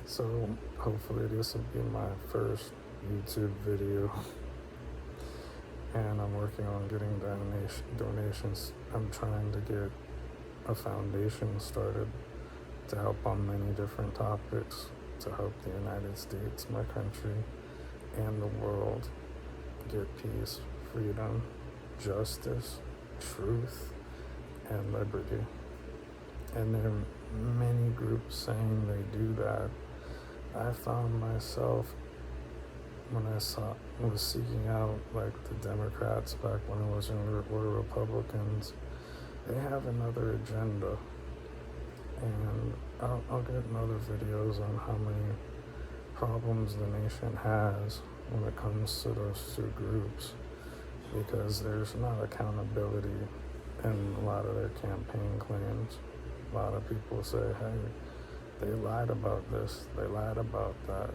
So hopefully this will be my first YouTube video, and I'm working on getting donations. I'm trying to get a foundation started to help on many different topics, to help the United States, my country, and the world get peace, freedom, justice, truth, and liberty. And there are many groups saying they do that. I found myself, when I was seeking out like the Democrats back when I was younger, or the Republicans, they have another agenda. And I'll get in other videos on how many problems the nation has when it comes to those two groups, because there's not accountability in a lot of their campaign claims. A lot of people say, hey, they lied about this, they lied about that.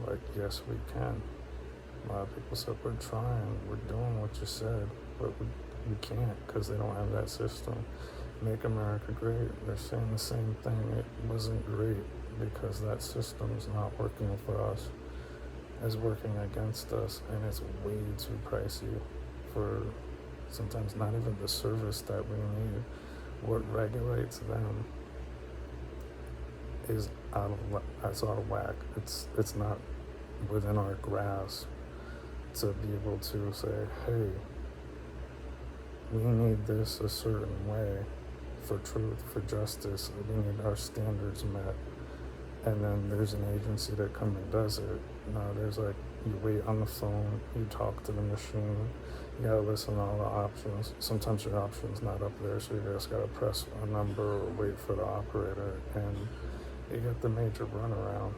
Like, yes, we can. A lot of people said, we're trying, we're doing what you said, but we can't, because they don't have that system. Make America great, they're saying the same thing. It wasn't great because that system's not working for us. It's working against us, and it's way too pricey for sometimes not even the service that we need. What regulates them is out of whack. It's not within our grasp to be able to say, hey, we need this a certain way for truth, for justice. We need our standards met. And then there's an agency that comes and does it. No, there's like, you wait on the phone, you talk to the machine, you gotta listen to all the options. Sometimes your option's not up there, so you just gotta press a number or wait for the operator, and you get the major runaround.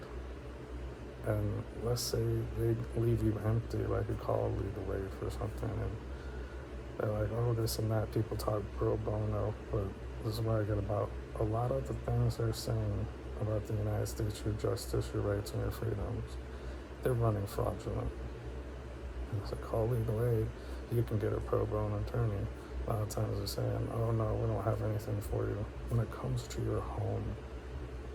And let's say they leave you empty, like you call legal aid for something, and they're like, oh, this and that. People talk pro bono, but this is what I get about a lot of the things they're saying about the United States, your justice, your rights, and your freedoms. They're running fraudulent. And it's like, call legal aid, you can get a pro bono attorney. A lot of times they're saying, oh no, we don't have anything for you. When it comes to your home,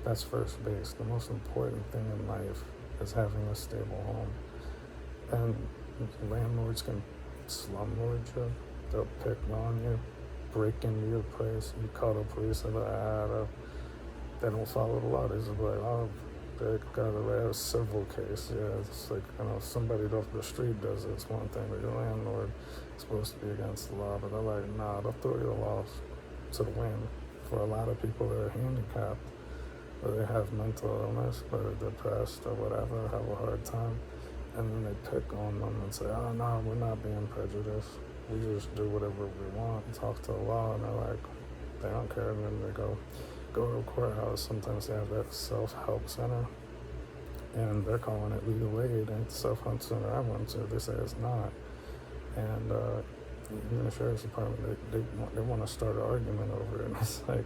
that's first base. The most important thing in life is having a stable home. And landlords can slumlord you. They'll pick on you, break into your place. You call the police, they don't follow the law. They just be like, oh, they got a civil case. Yeah, it's like, somebody off the street does it. It's one thing, but your landlord is supposed to be against the law. But they're like, nah, they'll throw your laws to the wind. For a lot of people that are handicapped, or they have mental illness, or they're depressed, or whatever, have a hard time, and then they pick on them and say, oh, no, we're not being prejudiced. We just do whatever we want and talk to the law. And they're like, they don't care. And then they go to a courthouse. Sometimes they have that self-help center, and they're calling it legal aid. And the self-help center I went to, they say it's not. And even the sheriff's department, they want to start an argument over it. And it's like,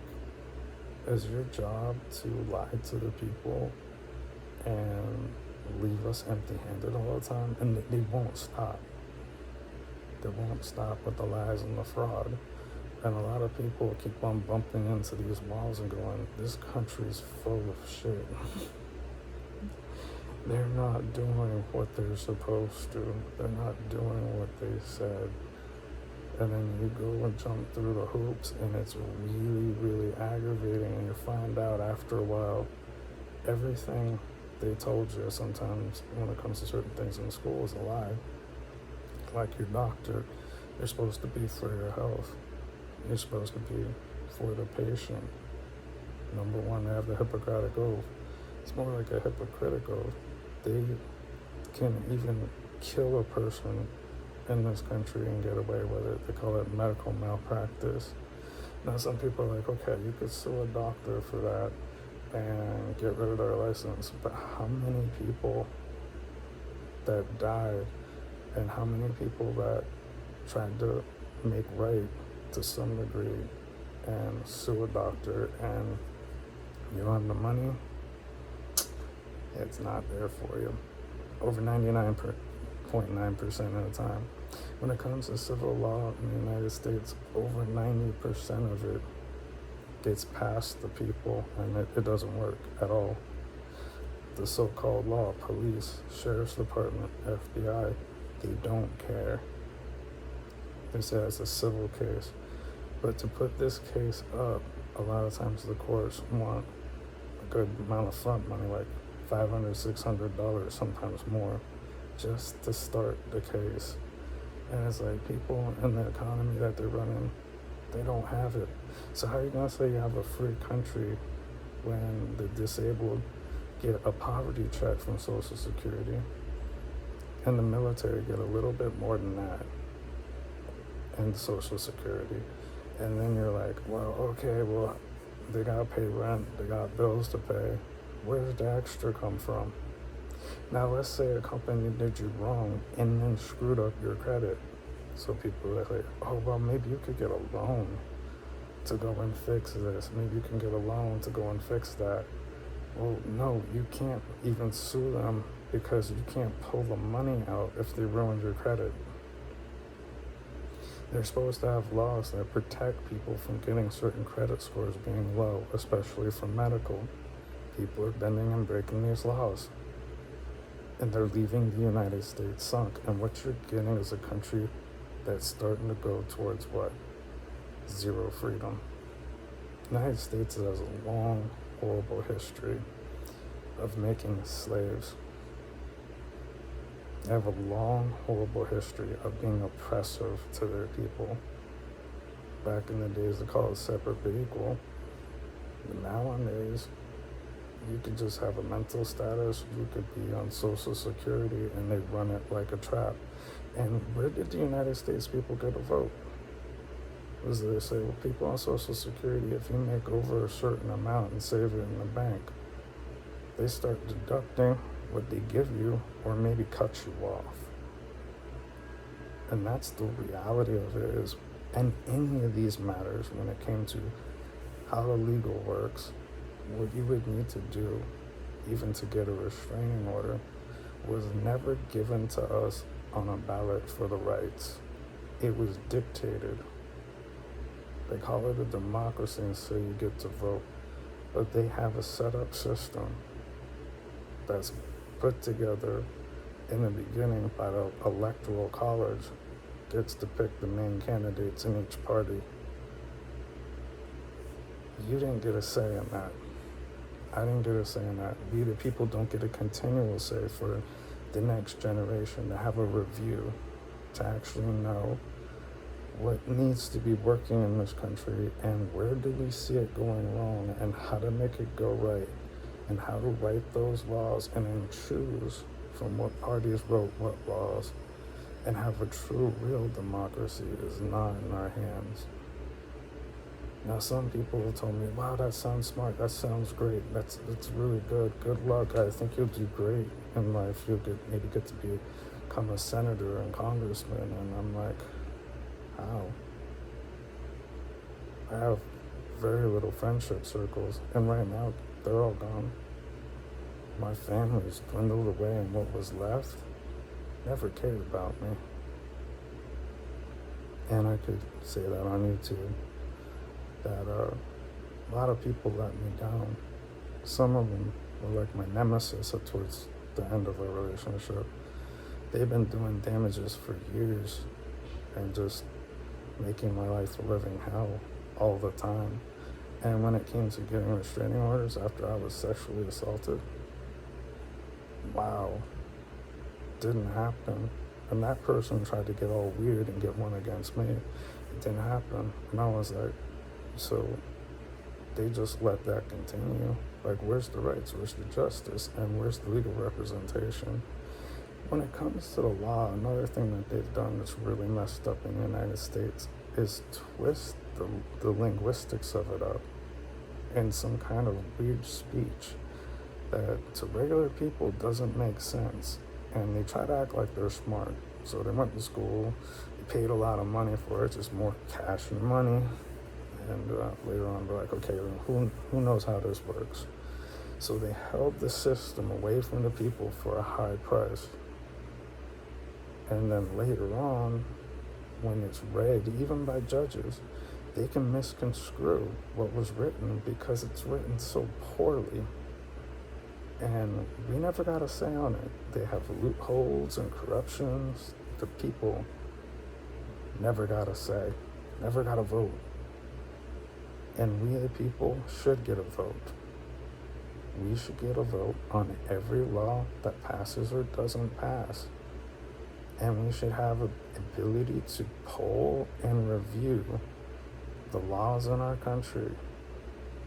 is your job to lie to the people and leave us empty-handed all the time? And they won't stop. They won't stop with the lies and the fraud. And a lot of people keep on bumping into these walls and going, this country's full of shit. They're not doing what they're supposed to. They're not doing what they said. And then you go and jump through the hoops, and it's really, really aggravating. And you find out after a while, everything they told you sometimes when it comes to certain things in school is a lie. Like your doctor, you're supposed to be for your health. You're supposed to be for the patient. Number one, they have the Hippocratic Oath. It's more like a hypocritical oath. They can even kill a person in this country and get away with it. They call it medical malpractice. Now, some people are like, okay, you could sue a doctor for that and get rid of their license, but how many people that died and how many people that tried to make right to some degree and sue a doctor, and you don't have the money, it's not there for you. Over 99.9% of the time. When it comes to civil law in the United States, over 90% of it gets past the people, and it doesn't work at all. the so-called law, police, sheriff's department, FBI, they don't care. They say it's a civil case. But to put this case up, a lot of times the courts want a good amount of front money, like $500, $600, sometimes more, just to start the case. And it's like people in the economy that they're running, they don't have it. So how are you going to say you have a free country when the disabled get a poverty check from Social Security and the military get a little bit more than that in Social Security? And then you're like, well, okay, well, they got to pay rent, they got bills to pay. Where does the extra come from? Now, let's say a company did you wrong and then screwed up your credit. So people are like, oh, well, maybe you could get a loan to go and fix this. Maybe you can get a loan to go and fix that. Well, no, you can't even sue them because you can't pull the money out if they ruined your credit. They're supposed to have laws that protect people from getting certain credit scores being low, especially for medical. People are bending and breaking these laws. And they're leaving the United States sunk. And what you're getting is a country that's starting to go towards what? Zero freedom. The United States has a long, horrible history of making slaves. They have a long, horrible history of being oppressive to their people. Back in the days, they called it separate but equal. But nowadays, you could just have a mental status, you could be on Social Security, and they run it like a trap. And where did the United States people get a vote? Was they say, well, people on Social Security, if you make over a certain amount and save it in the bank, they start deducting what they give you or maybe cut you off. And that's the reality of it is, and any of these matters when it came to how the legal works, what you would need to do, even to get a restraining order, was never given to us on a ballot for the rights. It was dictated. They call it a democracy and say you get to vote, but they have a set up system that's put together in the beginning by the electoral college, gets to pick the main candidates in each party. You didn't get a say in that. I didn't get a say in that. We, the people, don't get a continual say for the next generation to have a review, to actually know what needs to be working in this country and where do we see it going wrong and how to make it go right and how to write those laws and then choose from what parties wrote what laws and have a true, real democracy is not in our hands. Now, some people have told me, wow, that sounds smart, that sounds great, that's really good, good luck, I think you'll do great in life, you'll maybe get to become a senator and congressman, and I'm like, how? I have very little friendship circles, and right now, they're all gone. My family's dwindled away, and what was left never cared about me. And I could say that on YouTube, that a lot of people let me down. Some of them were like my nemesis towards the end of our relationship. They've been doing damages for years and just making my life a living hell all the time. And when it came to getting restraining orders after I was sexually assaulted, wow, didn't happen. And that person tried to get all weird and get one against me. It didn't happen. And I was like, so they just let that continue. Like, where's the rights? Where's the justice? And where's the legal representation? When it comes to the law, another thing that they've done that's really messed up in the United States is twist the linguistics of it up in some kind of weird speech that to regular people doesn't make sense. And they try to act like they're smart. So they went to school, they paid a lot of money for it, just more cash and money. And later on, they're like, okay, who knows how this works? So they held the system away from the people for a high price. And then later on, when it's read, even by judges, they can misconstrue what was written because it's written so poorly. And we never got a say on it. They have loopholes and corruptions. The people never got a say, never got a vote. And we, the people, should get a vote. We should get a vote on every law that passes or doesn't pass. And we should have an ability to poll and review the laws in our country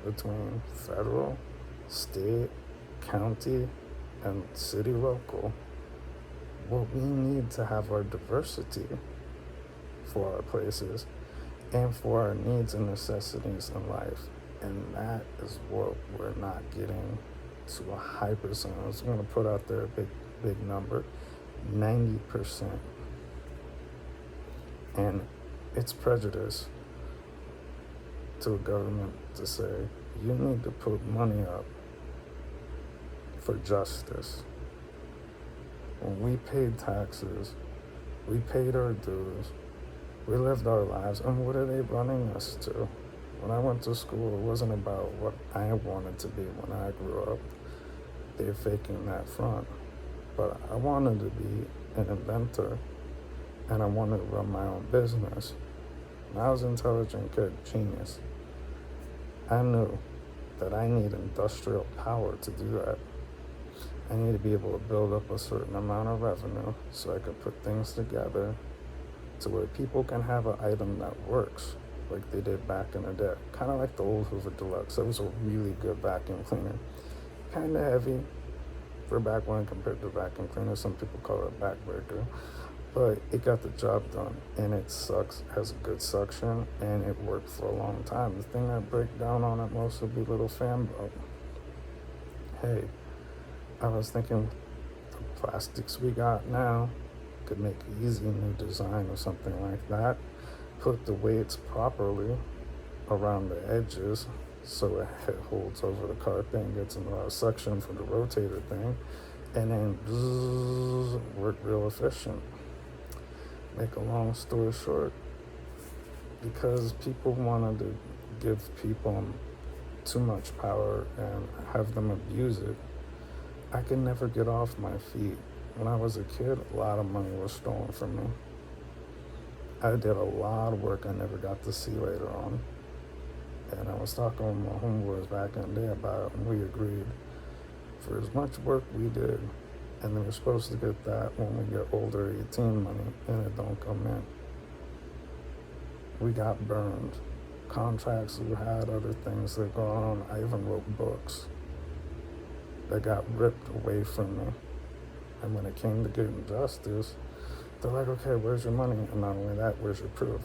between federal, state, county, and city local. What we need to have our diversity for our places and for our needs and necessities in life. And that is what we're not getting to a high percent. I was going to put out there a big number, 90%. And it's prejudice to a government to say, you need to put money up for justice. When we paid taxes, we paid our dues, we lived our lives, and what are they running us to? When I went to school, it wasn't about what I wanted to be when I grew up. They're faking that front. But I wanted to be an inventor, and I wanted to run my own business. And I was an intelligent kid, genius. I knew that I need industrial power to do that. I need to be able to build up a certain amount of revenue so I could put things together to where people can have an item that works like they did back in the day. Kind of like the old Hoover Deluxe. It was a really good vacuum cleaner. Kind of heavy for back when compared to vacuum cleaner. Some people call it a backbreaker. But it got the job done, and it has a good suction, and it worked for a long time. The thing that break down on it most would be little fan bulb. Hey, I was thinking the plastics we got now could make easy new design or something like that. Put the weights properly around the edges so it holds over the carpet and gets a lot of suction from the rotator thing, and then bzzz, work real efficient. Make a long story short, because people wanted to give people too much power and have them abuse it, I could never get off my feet. When I was a kid, a lot of money was stolen from me. I did a lot of work I never got to see later on. And I was talking with my homeboys back in the day about it, and we agreed for as much work we did, and they were supposed to get that when we get older, 18 money, and it don't come in. We got burned. Contracts we had, other things that go on. I even wrote books that got ripped away from me. And when it came to getting justice, they're like, okay, where's your money? And not only that, where's your proof?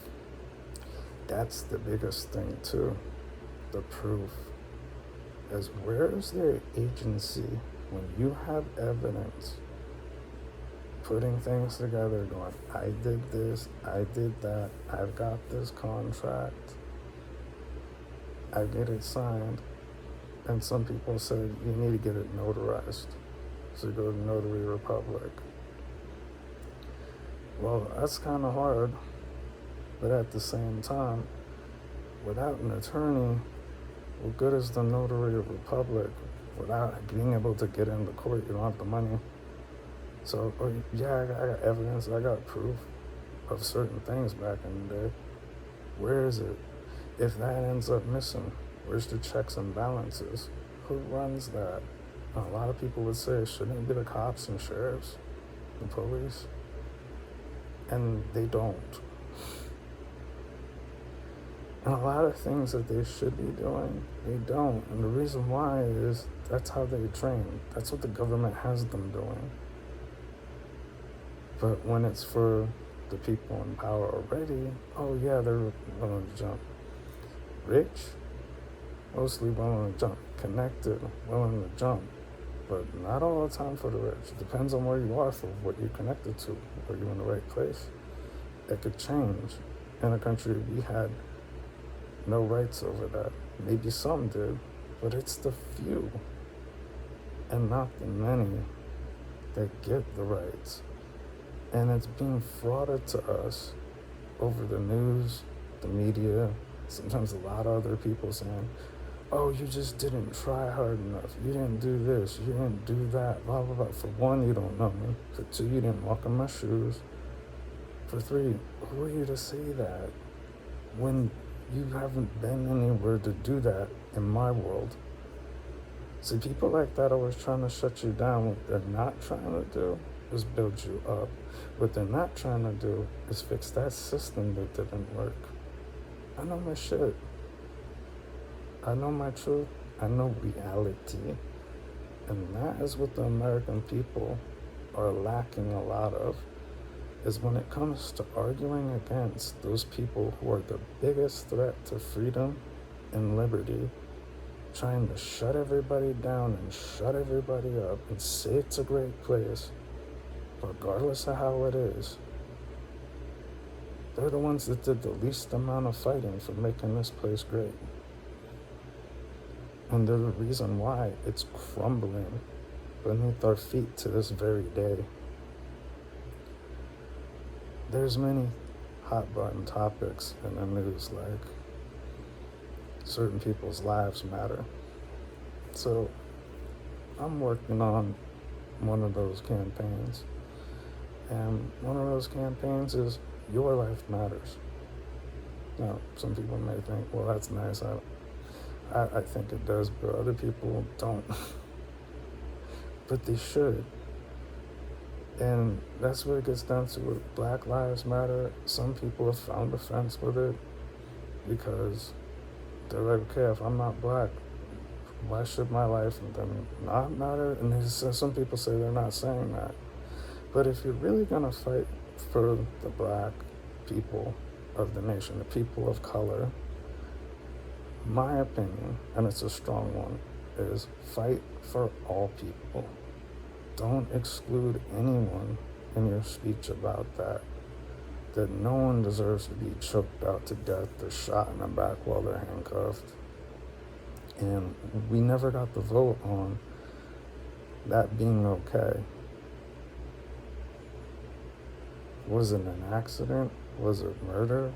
That's the biggest thing too, the proof. Is where is their agency when you have evidence putting things together going, I did this, I did that, I've got this contract, I get it signed, and some people said you need to get it notarized. So you go to Notary Republic. Well, that's kind of hard, but at the same time, without an attorney, what good is the Notary Republic without being able to get into court? You don't have the money. So, yeah, I got evidence, I got proof of certain things back in the day. Where is it? If that ends up missing, where's the checks and balances? Who runs that? A lot of people would say, shouldn't it be the cops and sheriffs, the police? And they don't. And a lot of things that they should be doing, they don't. And the reason why is that's how they train. That's what the government has them doing. But when it's for the people in power already, oh yeah, they're willing to jump. Rich, mostly willing to jump. Connected, willing to jump. But not all the time for the rich. It depends on where you are for what you're connected to. Are you in the right place? It could change. In a country we had no rights over that. Maybe some did, but it's the few and not the many that get the rights. And it's being frauded to us over the news, the media, sometimes a lot of other people saying, oh, you just didn't try hard enough. You didn't do this. You didn't do that. Blah, blah, blah. For one, you don't know me. For two, you didn't walk in my shoes. For three, who are you to say that when you haven't been anywhere to do that in my world? See, people like that always trying to shut you down. What they're not trying to do is build you up. What they're not trying to do is fix that system that didn't work. I know my shit. I know my truth. I know reality. And that is what the American people are lacking a lot of, is when it comes to arguing against those people who are the biggest threat to freedom and liberty, trying to shut everybody down and shut everybody up and say it's a great place, regardless of how it is. They're the ones that did the least amount of fighting for making this place great. And they're the reason why it's crumbling beneath our feet to this very day. There's many hot button topics in the news, like certain people's lives matter. So I'm working on one of those campaigns. And one of those campaigns is Your Life Matters. Now, some people may think, well, that's nice. I think it does, but other people don't. But they should. And that's what it gets down to with Black Lives Matter. Some people have found offense with it because they're like, okay, if I'm not black, why should my life then not matter? And some people say they're not saying that. But if you're really going to fight for the black people of the nation, the people of color, my opinion, and it's a strong one, is fight for all people. Don't exclude anyone in your speech about that. That no one deserves to be choked out to death or shot in the back while they're handcuffed. And we never got the vote on that being okay. Was it an accident? Was it murder?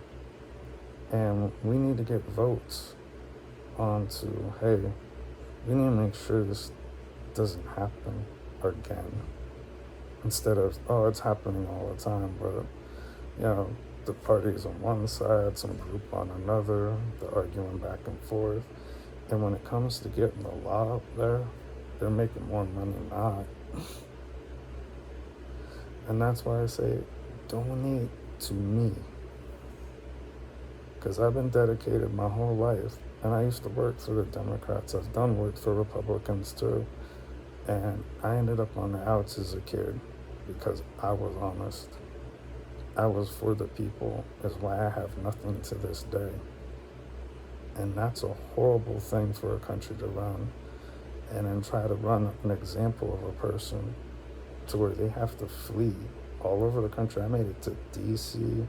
And we need to get votes onto, hey, we need to make sure this doesn't happen again. Instead of, oh, it's happening all the time, but, you know, the parties on one side, some group on another, they're arguing back and forth. And when it comes to getting the law up there, they're making more money not. And that's why I say, donate to me. Because I've been dedicated my whole life. And I used to work for the Democrats. I've done work for Republicans too. And I ended up on the outs as a kid because I was honest. I was for the people, is why I have nothing to this day. And that's a horrible thing for a country to run. And then try to run an example of a person to where they have to flee all over the country. I made it to DC.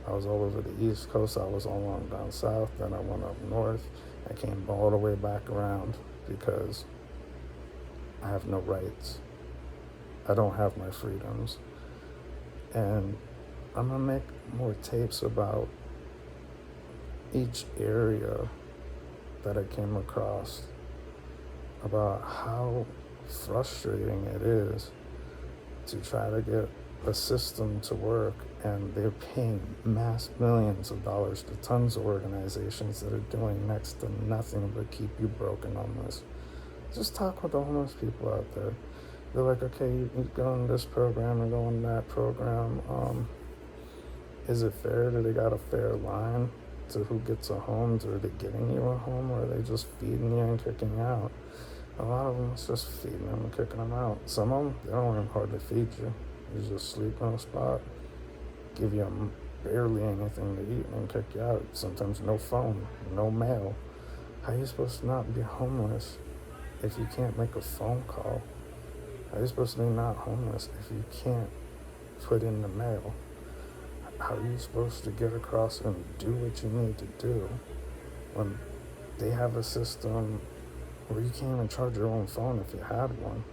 I was all over the East Coast. I was all along down south. Then I went up north. I came all the way back around because I have no rights. I don't have my freedoms. And I'm going to make more tapes about each area that I came across, about how frustrating it is to try to get a system to work, and they're paying mass millions of dollars to tons of organizations that are doing next to nothing but keep you broke and homeless. Just talk with the homeless people out there. They're like, okay, you go in this program and go in that program. Is it fair? Do they got a fair line to who gets a home? Are they getting you a home, or are they just feeding you and kicking you out? A lot of them is just feeding them and kicking them out. Some of them, they don't even hardly feed you. You just sleep on a spot, give you barely anything to eat, and kick you out. Sometimes no phone, no mail. How are you supposed to not be homeless if you can't make a phone call? How are you supposed to be not homeless if you can't put in the mail? How are you supposed to get across and do what you need to do when they have a system where you can't even charge your own phone if you had one?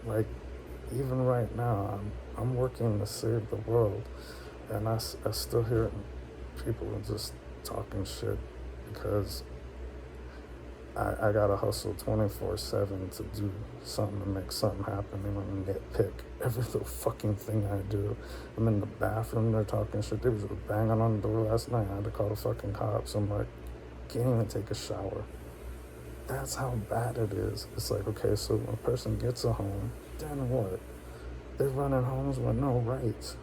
Like, even right now, I'm working to save the world, and I still hear people are just talking shit because I gotta hustle 24/7 to do something to make something happen. They want to nitpick every little fucking thing I do. I'm in the bathroom, they're talking shit. They was banging on the door last night. I had to call the fucking cops. I'm like, can't even take a shower. That's how bad it is. It's like, okay, so when a person gets a home, then what? They're running homes with no rights.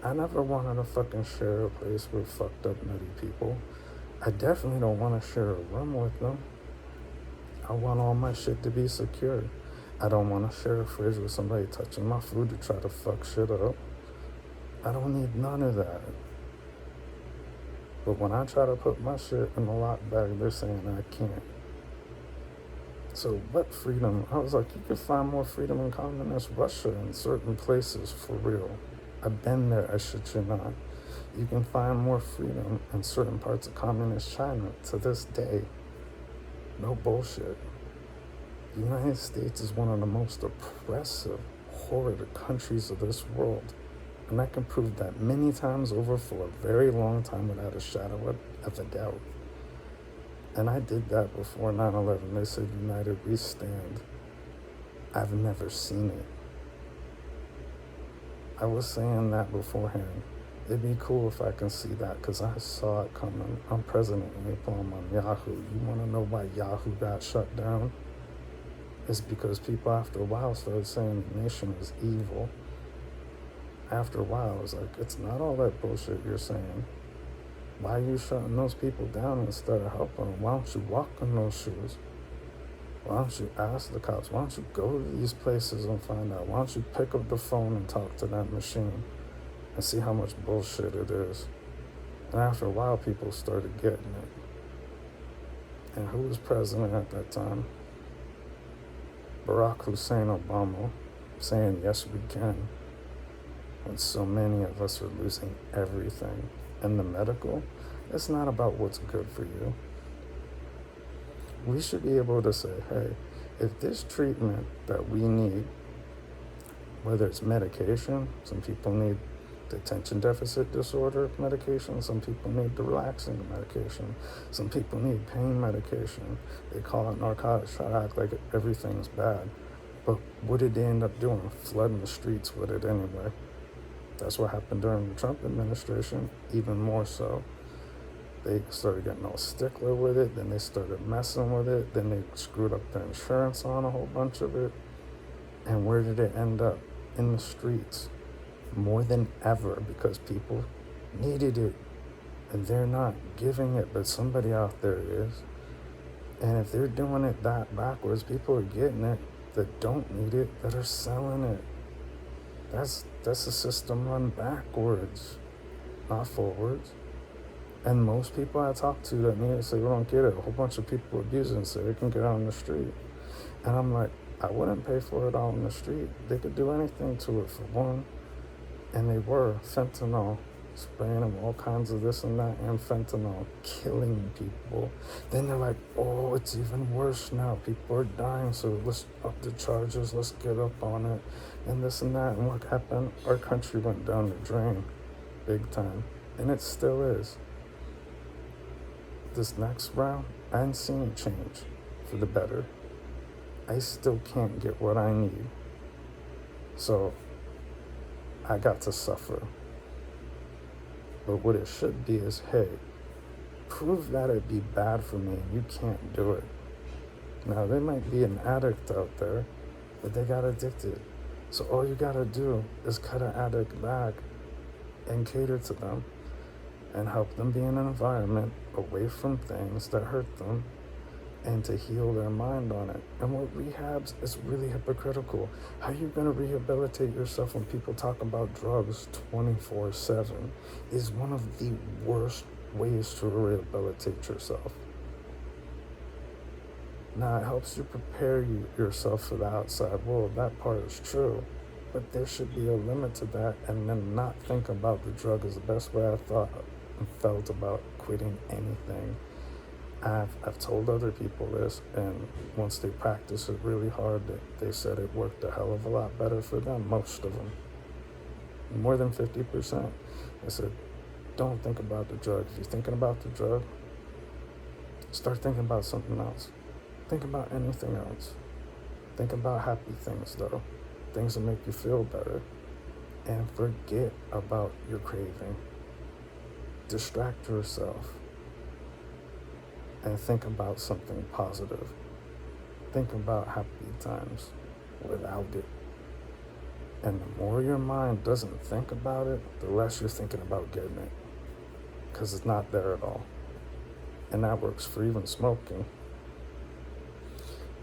I never wanted to fucking share a place with fucked up nutty people. I definitely don't want to share a room with them. I want all my shit to be secure. I don't want to share a fridge with somebody touching my food to try to fuck shit up. I don't need none of that. But when I try to put my shit in a lock bag, they're saying I can't. So what freedom? I was like, you can find more freedom in communist Russia in certain places, for real. I've been there, I shit you not. You can find more freedom in certain parts of communist China to this day. No bullshit. The United States is one of the most oppressive, horrid countries of this world. And I can prove that many times over for a very long time without a shadow of a doubt. And I did that before 9/11. They said, United we stand. I've never seen it. I was saying that beforehand. It'd be cool if I can see that, because I saw it coming. I'm President Napalm on Yahoo. You want to know why Yahoo got shut down? It's because people after a while started saying the nation is evil. After a while, I was like, it's not all that bullshit you're saying. Why are you shutting those people down instead of helping them? Why don't you walk in those shoes? Why don't you ask the cops? Why don't you go to these places and find out? Why don't you pick up the phone and talk to that machine and see how much bullshit it is? And after a while, people started getting it. And who was president at that time? Barack Hussein Obama, saying, yes, we can. When so many of us are losing everything. And the medical, it's not about what's good for you. We should be able to say, hey, if this treatment that we need, whether it's medication, some people need the attention deficit disorder medication, some people need the relaxing medication, some people need pain medication. They call it narcotics, try to act like everything's bad. But what did they end up doing? Flooding the streets with it anyway. That's what happened during the Trump administration, even more so. They started getting all stickler with it, then they started messing with it, then they screwed up the insurance on a whole bunch of it. And where did it end up? In the streets. More than ever, because people needed it. And they're not giving it, but somebody out there is. And if they're doing it that backwards, people are getting it that don't need it, that are selling it. That's a system run backwards, not forwards. And most people I talk to that need it say, we don't get it. A whole bunch of people abuse it and say they can get out on the street. And I'm like, I wouldn't pay for it out on the street. They could do anything to it, for one. And they were fentanyl, spraying them all kinds of this and that, and fentanyl, killing people. Then they're like, oh, it's even worse now. People are dying, so let's up the charges, let's get up on it, and this and that. And what happened? Our country went down the drain, big time. And it still is. This next round, I ain't seen change for the better. I still can't get what I need. So I got to suffer. But what it should be is, hey, prove that it'd be bad for me and you can't do it. Now, there might be an addict out there, but they got addicted. So all you gotta do is cut an addict back and cater to them and help them be in an environment away from things that hurt them and to heal their mind on it. And what rehabs is really hypocritical. How are you going to rehabilitate yourself when people talk about drugs 24/7 is one of the worst ways to rehabilitate yourself. Now, it helps you prepare yourself for the outside world. That part is true. But there should be a limit to that, and then not think about the drug is the best way I thought and felt about quitting anything. I've told other people this, and once they practice it really hard, they said it worked a hell of a lot better for them, most of them. More than 50%. I said, Don't think about the drug. If you're thinking about the drug, start thinking about something else. Think about anything else. Think about happy things, though. Things that make you feel better. And forget about your craving. Distract yourself. And think about something positive. Think about happy times without it. And the more your mind doesn't think about it, the less you're thinking about getting it. Because it's not there at all. And that works for even smoking.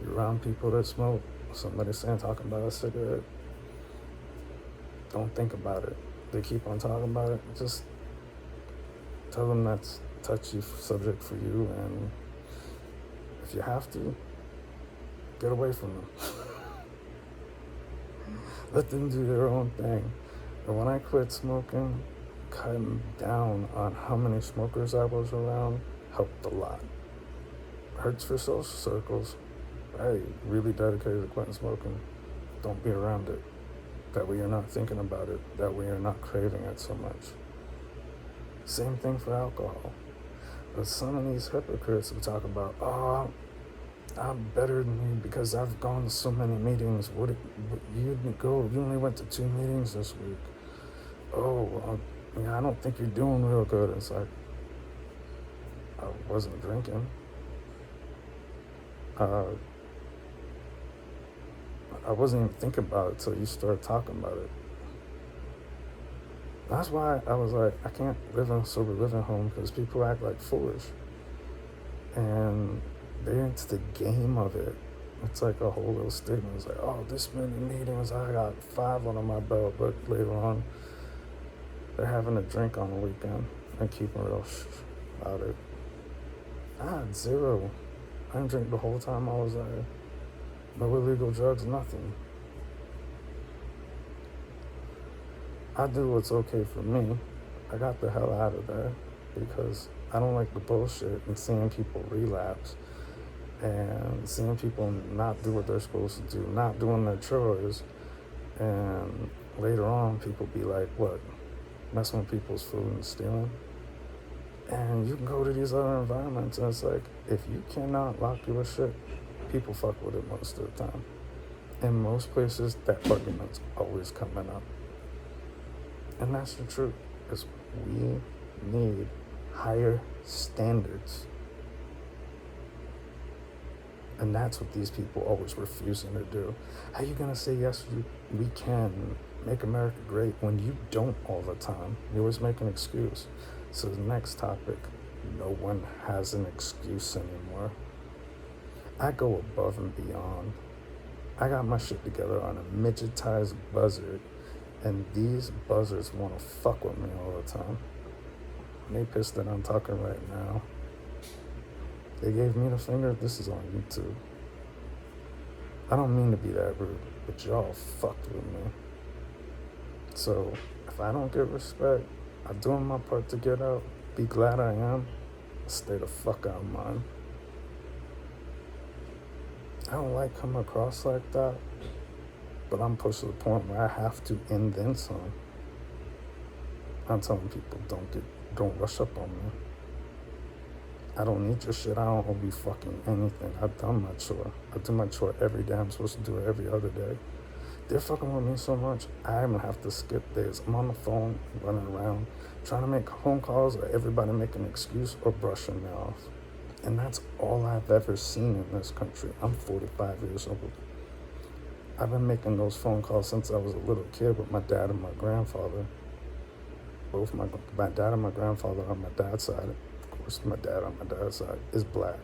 You're around people that smoke, somebody talking about a cigarette, don't think about it. They keep on talking about it. Just tell them that's a touchy subject for you, and if you have to, get away from them. Let them do their own thing. And when I quit smoking, cutting down on how many smokers I was around helped a lot. Hurts for social circles. Hey, really dedicated to quitting smoking. Don't be around it. That way you're not thinking about it. That way you're not craving it so much. Same thing for alcohol. But some of these hypocrites will talk about, oh, I'm better than you because I've gone to so many meetings. You didn't go? You only went to 2 meetings this week. Oh, I don't think you're doing real good. It's like, I wasn't drinking. I wasn't even thinking about it till you started talking about it. That's why I was like, I can't live in a sober living home because people act like foolish. And they're into the game of it. It's like a whole little statement. It's like, oh, this many meetings, I got 5 under my belt. But later on, they're having a drink on the weekend and keeping real about it. I had 0. I didn't drink the whole time I was there. No illegal drugs, nothing. I do what's okay for me. I got the hell out of there because I don't like the bullshit and seeing people relapse and seeing people not do what they're supposed to do, not doing their chores, and later on people be like, what, messing with people's food and stealing? And you can go to these other environments and it's like, if you cannot lock your shit, people fuck with it most of the time. In most places, that argument's always coming up. And that's the truth, is we need higher standards. And that's what these people always refusing to do. How you gonna say, yes, we can make America great when you don't all the time? You always make an excuse. So the next topic, no one has an excuse anymore. I go above and beyond. I got my shit together on a midgetized buzzard, and these buzzards want to fuck with me all the time. They pissed that I'm talking right now. They gave me the finger. This is on YouTube. I don't mean to be that rude, but y'all fucked with me. So if I don't get respect, I'm doing my part to get out. Be glad I am. Stay the fuck out of mine. I don't like coming across like that, but I'm pushed to the point where I have to, and then some. I'm telling people, don't rush up on me. I don't need your shit. I don't owe you fucking anything. I've done my chore. I do my chore every day. I'm supposed to do it every other day. They're fucking with me so much, I even have to skip days. I'm on the phone, running around, trying to make phone calls, or everybody making an excuse or brushing me off. And that's all I've ever seen in this country. I'm 45 years old. I've been making those phone calls since I was a little kid with my dad and my grandfather. Both my dad and my grandfather on my dad's side, of course my dad on my dad's side, is black.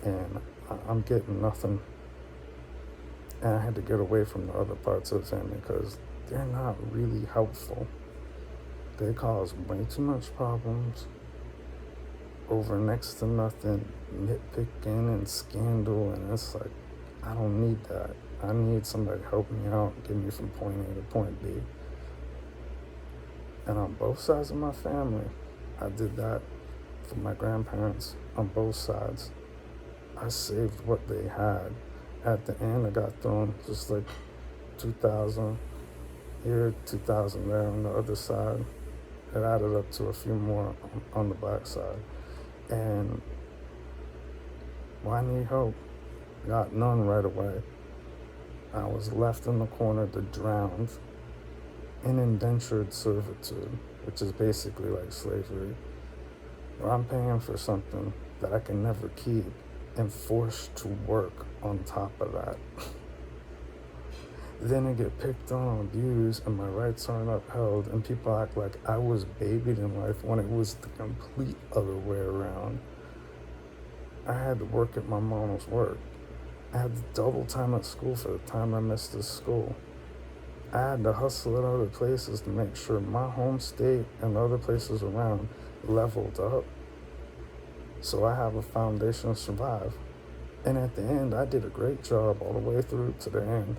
And I'm getting nothing. And I had to get away from the other parts of the family because they're not really helpful. They cause way too much problems over next to nothing, nitpicking and scandal, and it's like, I don't need that. I need somebody to help me out, get me from point A to point B. And on both sides of my family, I did that for my grandparents on both sides. I saved what they had. At the end, I got thrown just like 2,000 here, 2,000 there on the other side. It added up to a few more on the black side. And I need help. Got none right away. I was left in the corner to drown in indentured servitude, which is basically like slavery, where I'm paying for something that I can never keep and forced to work on top of that. Then I get picked on, abused, and my rights aren't upheld, and people act like I was babied in life when it was the complete other way around. I had to work at my mom's work. I had to double time at school for the time I missed this school. I had to hustle at other places to make sure my home state and other places around leveled up, so I have a foundation to survive. And at the end, I did a great job all the way through to the end,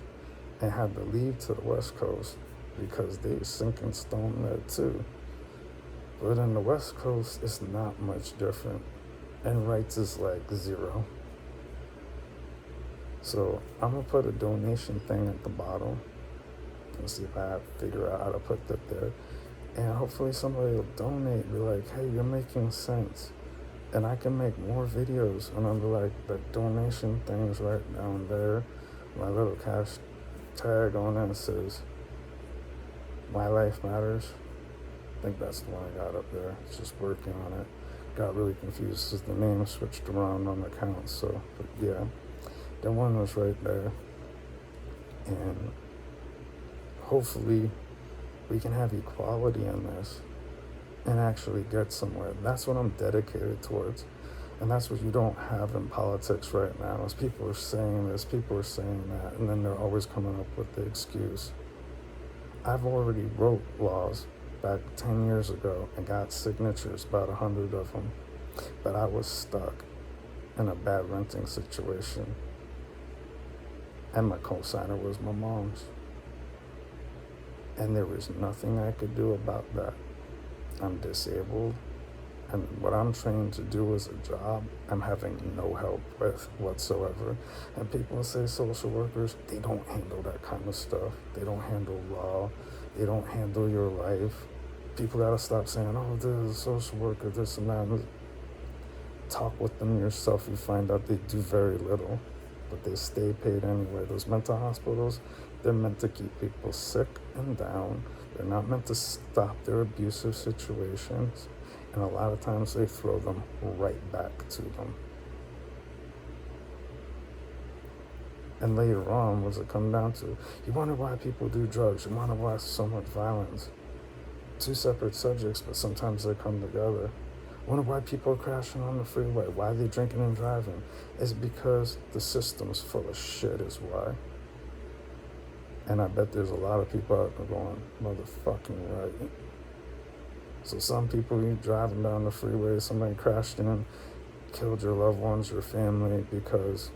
and had to leave to the West Coast because they sinking stone there too. But in the West Coast, it's not much different, and rights is like zero. So I'm gonna put a donation thing at the bottom and see if I figure out how to put that there. And hopefully somebody will donate, be like, hey, you're making sense. And I can make more videos, and I'll be like, the donation thing's right down there. My little cash tag on it says MyLifeReallymatters. I think that's the one I got up there. It's just working on it. Got really confused because the name switched around on the account. So, but yeah, that one was right there. And hopefully we can have equality in this and actually get somewhere. That's what I'm dedicated towards. And that's what you don't have in politics right now, is people are saying this, people are saying that, and then they're always coming up with the excuse. I've already wrote laws back 10 years ago and got signatures, about 100 of them, but I was stuck in a bad renting situation. And my co-signer was my mom's. And there was nothing I could do about that. I'm disabled. And what I'm trained to do as a job, I'm having no help with whatsoever. And people say social workers, they don't handle that kind of stuff. They don't handle law. They don't handle your life. People gotta stop saying, oh, there's a social worker, this and that. Talk with them yourself. You find out they do very little, but they stay paid anyway. Those mental hospitals, they're meant to keep people sick and down. They're not meant to stop their abusive situations. And a lot of times they throw them right back to them. And later on, what does it come down to? You wonder why people do drugs. You wonder why so much violence. Two separate subjects, but sometimes they come together. Wonder why people are crashing on the freeway. Why they drinking and driving? It's because the system's full of shit is why. And I bet there's a lot of people out there going, motherfucking right. So some people, you driving down the freeway, somebody crashed in, killed your loved ones, your family, because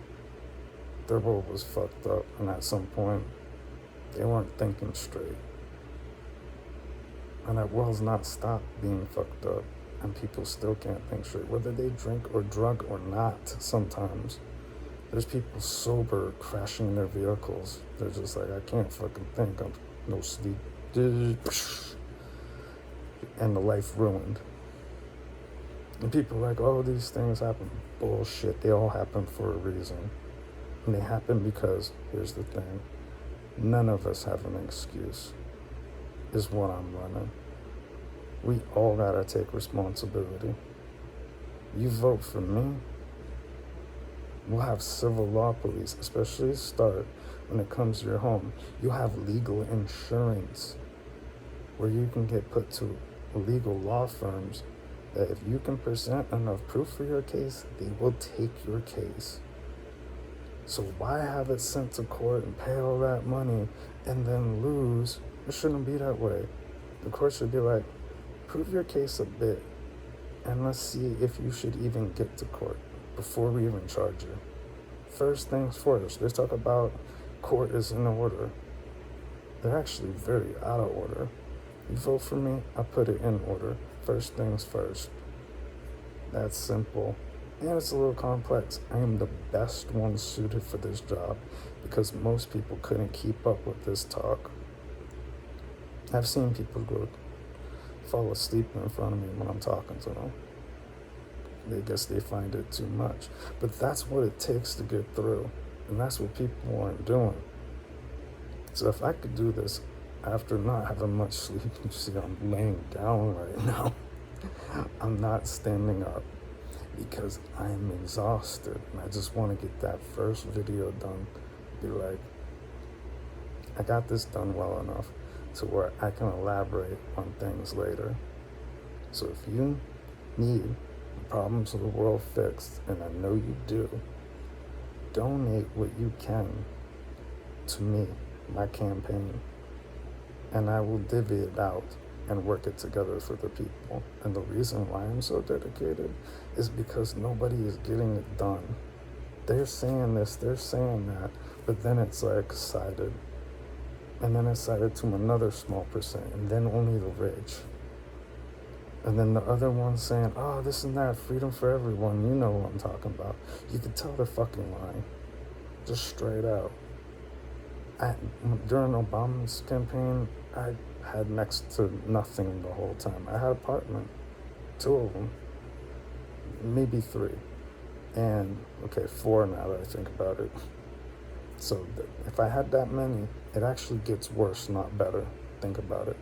their world was fucked up. And at some point, they weren't thinking straight. And that world's not stopped being fucked up. And people still can't think straight, whether they drink or drug or not sometimes. There's people sober crashing their vehicles. They're just like, I can't fucking think. I'm no sleep. And the life ruined. And people are like, oh, these things happen. Bullshit. They all happen for a reason. And they happen because, here's the thing, none of us have an excuse, is what I'm running. We all gotta take responsibility. You vote for me, we'll have civil law police, especially start when it comes to your home. You'll have legal insurance where you can get put to legal law firms that if you can present enough proof for your case, they will take your case. So why have it sent to court and pay all that money and then lose? It shouldn't be that way. The court should be like, prove your case a bit, and let's see if you should even get to court before we even charge you. First things first. They talk about court is in order. They're actually very out of order. You vote for me, I put it in order. First things first. That's simple. And it's a little complex. I am the best one suited for this job because most people couldn't keep up with this talk. I've seen people fall asleep in front of me when I'm talking to them. They guess they find it too much. But that's what it takes to get through. And that's what people aren't doing. So if I could do this after not having much sleep, you see I'm laying down right now. I'm not standing up because I'm exhausted. And I just want to get that first video done. Be like, I got this done well enough to where I can elaborate on things later. So if you need the problems of the world fixed, and I know you do, donate what you can to me, my campaign, and I will divvy it out and work it together for the people. And the reason why I'm so dedicated is because nobody is getting it done. They're saying this, they're saying that, but then it's like cited. And then it's cited to another small percent, and then only the rich. And then the other one saying, oh, this and that, freedom for everyone. You know what I'm talking about. You could tell they're fucking lying. Just straight out. During Obama's campaign, I had next to nothing the whole time. I had an apartment, 2 of them, maybe 3. And, okay, 4 now that I think about it. So if I had that many, it actually gets worse, not better. Think about it.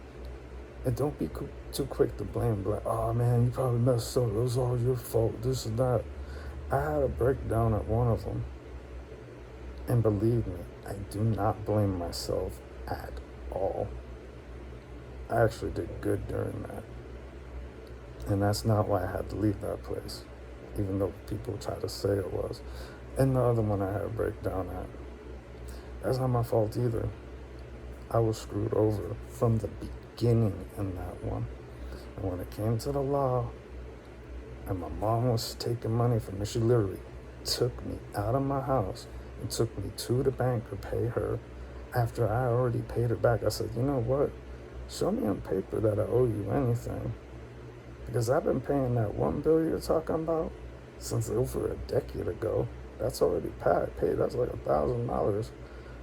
And don't be too quick to blame. Like, oh man, you probably messed up. It was all your fault. This and that. I had a breakdown at one of them. And believe me, I do not blame myself at all. I actually did good during that. And that's not why I had to leave that place, even though people try to say it was. And the other one I had a breakdown at. That's not my fault either. I was screwed over from the beginning in that one. And when it came to the law, and my mom was taking money from me, she literally took me out of my house and took me to the bank to pay her after I already paid her back. I said, you know what? Show me on paper that I owe you anything. Because I've been paying that one bill you're talking about since over a decade ago. That's already paid. That's like $1,000.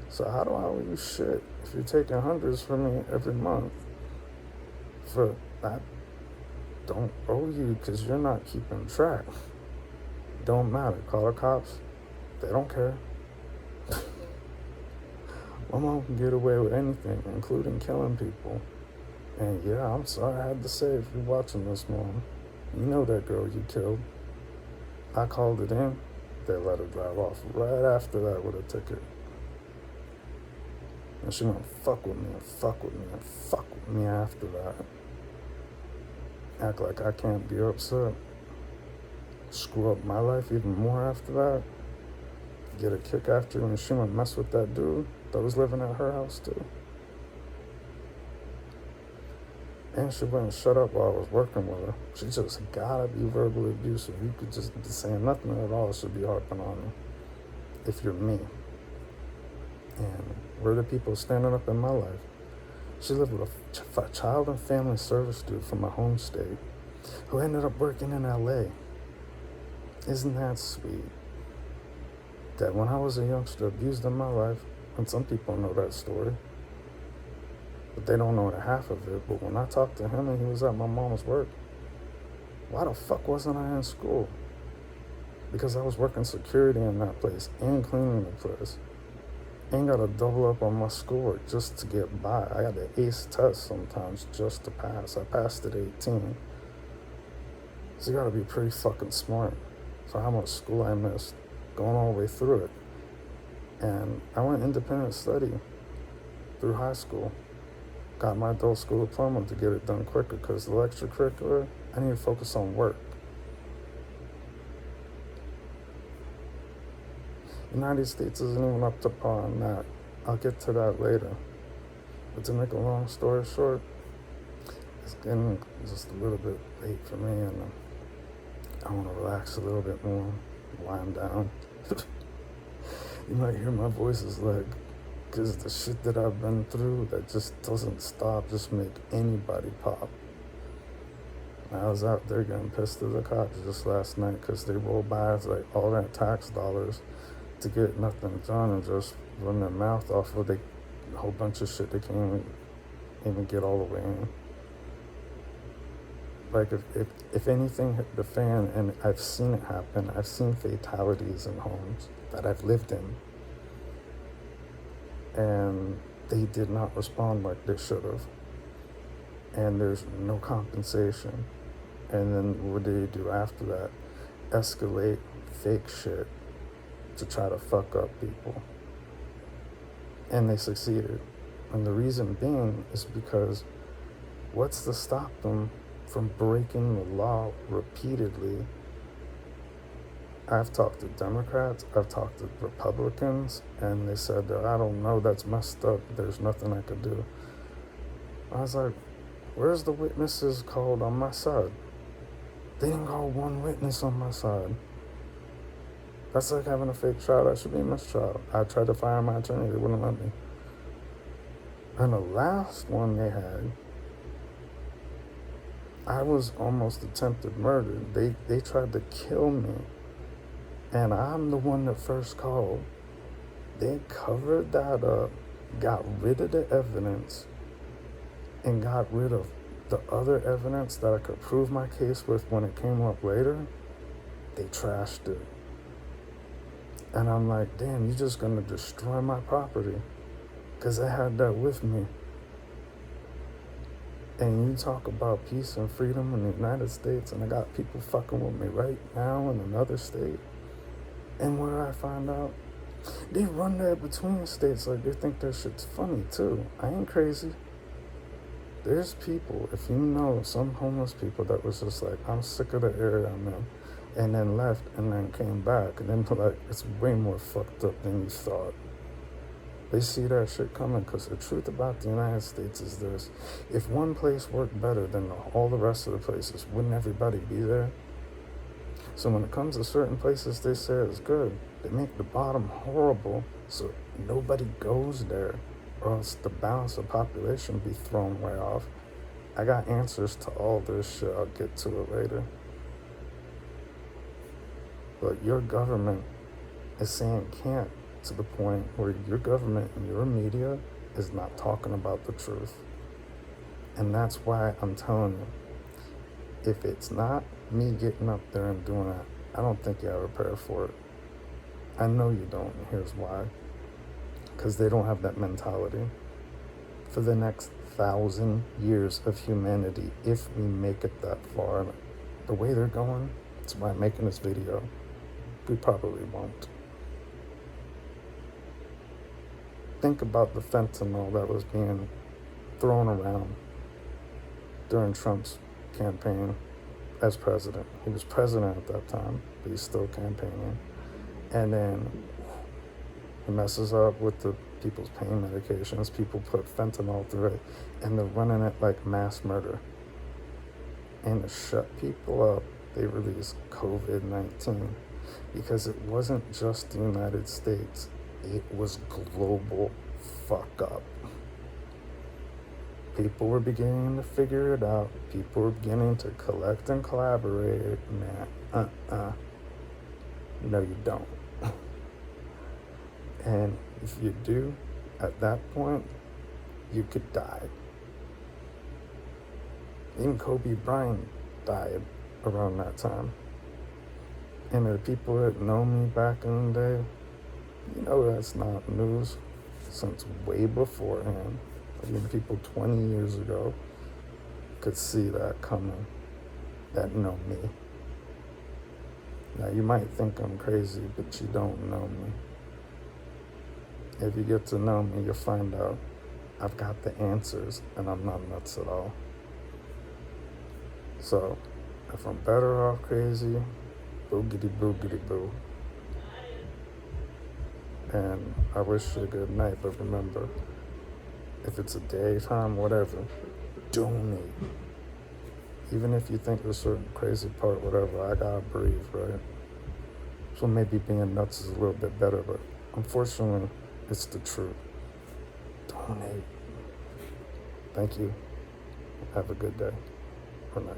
So how do I owe you shit if you're taking hundreds from me every month? For that, don't owe you because you're not keeping track. Don't matter. Call the cops. They don't care. My mom can get away with anything, including killing people. And yeah, I'm sorry I had to say, if you're watching this, Mom, you know that girl you killed. I called it in. They let her drive off right after that with a ticket. And she went fuck with me and fuck with me and fuck with me after that. Act like I can't be upset. Screw up my life even more after that. Get a kick after, and she went mess with that dude that was living at her house too. And she wouldn't shut up while I was working with her. She just gotta be verbally abusive. You could just be saying nothing at all. Should be harping on you. If you're me. And we're the people standing up in my life. She lived with a child and family service dude from my home state who ended up working in LA. Isn't that sweet? That when I was a youngster, abused in my life, and some people know that story, but they don't know the half of it. But when I talked to him and he was at my mom's work, why the fuck wasn't I in school? Because I was working security in that place and cleaning the place. Ain't got to double up on my schoolwork just to get by. I got to ace tests sometimes just to pass. I passed at 18. So you got to be pretty fucking smart for how much school I missed going all the way through it. And I went independent study through high school. Got my adult school diploma to get it done quicker because the extracurricular, I need to focus on work. United States isn't even up to par on that. I'll get to that later. But to make a long story short, it's getting just a little bit late for me, and I want to relax a little bit more, wind down. You might hear my voice is like, because the shit that I've been through that just doesn't stop, just make anybody pop. I was out there getting pissed at the cops just last night because they rolled by us like all that tax dollars to get nothing done and just run their mouth off of a whole bunch of shit they can't even even get all the way in. Like, if anything hit the fan, and I've seen it happen, I've seen fatalities in homes that I've lived in, and they did not respond like they should have. And there's no compensation. And then what do they do after that? Escalate fake shit to try to fuck up people. And they succeeded. And the reason being is because what's to stop them from breaking the law repeatedly? I've talked to Democrats, I've talked to Republicans, and they said, I don't know, that's messed up, there's nothing I could do. I was like, where's the witnesses called on my side? They didn't call one witness on my side. That's like having a fake trial. That should be a mistrial. I tried to fire my attorney, they wouldn't let me. And the last one they had, I was almost attempted murder. They tried to kill me. And I'm the one that first called. They covered that up, got rid of the evidence, and got rid of the other evidence that I could prove my case with when it came up later. They trashed it. And I'm like, damn, you're just gonna destroy my property. Because I had that with me. And you talk about peace and freedom in the United States, and I got people fucking with me right now in another state. And what did I find out? They run that between states like they think that shit's funny too. I ain't crazy. There's people, if you know, some homeless people that was just like, I'm sick of the area I'm in, and then left and then came back, and then like, it's way more fucked up than you thought. They see that shit coming, because the truth about the United States is this: if one place worked better than all the rest of the places, wouldn't everybody be there? So when it comes to certain places they say it's good, they make the bottom horrible so nobody goes there, or else the balance of population be thrown way off. I got answers to all this shit. I'll get to it later. But your government is saying can't, to the point where your government and your media is not talking about the truth. And that's why I'm telling you, if it's not me getting up there and doing that, I don't think you're prepared for it. I know you don't, and here's why. Because they don't have that mentality. For the next 1,000 years of humanity, if we make it that far, the way they're going, that's why I'm making this video. We probably won't. Think about the fentanyl that was being thrown around during Trump's campaign as president. He was president at that time, but he's still campaigning. And then he messes up with the people's pain medications. People put fentanyl through it, and they're running it like mass murder. And to shut people up, they released COVID-19, because it wasn't just the United States. It was global fuck up. People were beginning to figure it out. People were beginning to collect and collaborate. Man, no, you don't. And if you do, at that point, you could die. Even Kobe Bryant died around that time. And the people that know me back in the day, you know that's not news since way beforehand. I mean, people 20 years ago could see that coming, that know me. Now, you might think I'm crazy, but you don't know me. If you get to know me, you'll find out I've got the answers, and I'm not nuts at all. So, if I'm better off crazy, boogity boogity boo. And I wish you a good night, but remember, if it's a daytime, whatever, donate. Even if you think there's a certain crazy part, whatever, I gotta breathe, right? So maybe being nuts is a little bit better, but unfortunately, it's the truth. Donate. Thank you. Have a good day or night.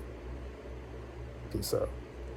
Peace out.